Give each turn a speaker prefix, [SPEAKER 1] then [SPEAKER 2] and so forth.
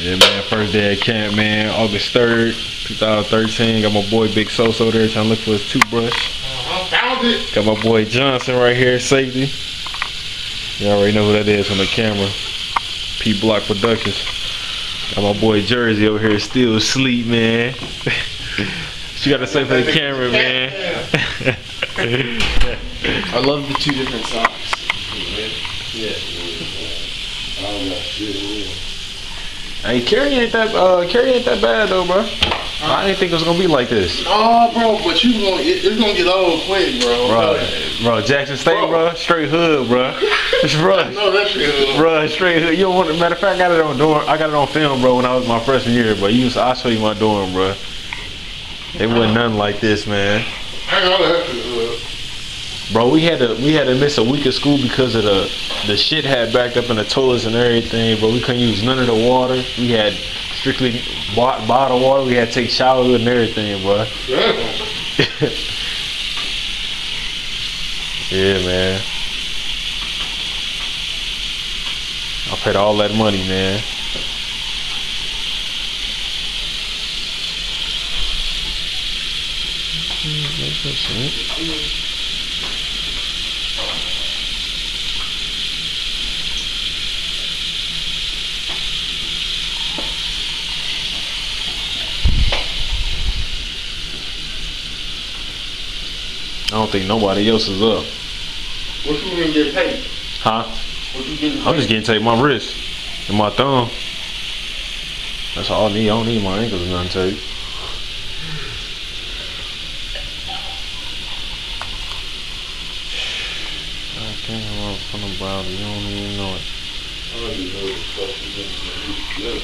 [SPEAKER 1] Yeah, man, first day at camp, man, August 3rd, 2013. Got my boy Big Soso there trying to look for his toothbrush.
[SPEAKER 2] Found it.
[SPEAKER 1] Got my boy Johnson right here, safety. You already know who that is on the camera. P Block Productions. Got my boy Jersey over here still asleep, man. What you got to say for the camera, man?
[SPEAKER 2] I love the two different socks. Yeah.
[SPEAKER 1] Hey, Kerry ain't that bad though, bro. I didn't think it was gonna be like this.
[SPEAKER 2] Oh, bro, but it's gonna get old quick, bro.
[SPEAKER 1] Bro, Jackson State, bro, straight hood, bro. Bro,
[SPEAKER 2] no, that's good.
[SPEAKER 1] Bro, straight hood. You don't want. Matter of fact, I got it on film, bro, when I was my freshman year. But I'll show you my dorm, bro. It wasn't nothing like this, man.
[SPEAKER 2] I know that's good.
[SPEAKER 1] Bro, we had to miss a week of school because of the shit had backed up in the toilets and everything, bro. We couldn't use none of the water. We had strictly bottled water. We had to take showers and everything, bro. Yeah, man. I paid all that money, man. I don't think nobody else is up.
[SPEAKER 2] What you gonna get paid?
[SPEAKER 1] Huh?
[SPEAKER 2] What you getting paid?
[SPEAKER 1] I'm just getting taped my wrist and my thumb. That's all I need. I don't need my ankles or nothing taped. I can't run from the body. You don't even know it.
[SPEAKER 2] I don't even know what the fuck you doing.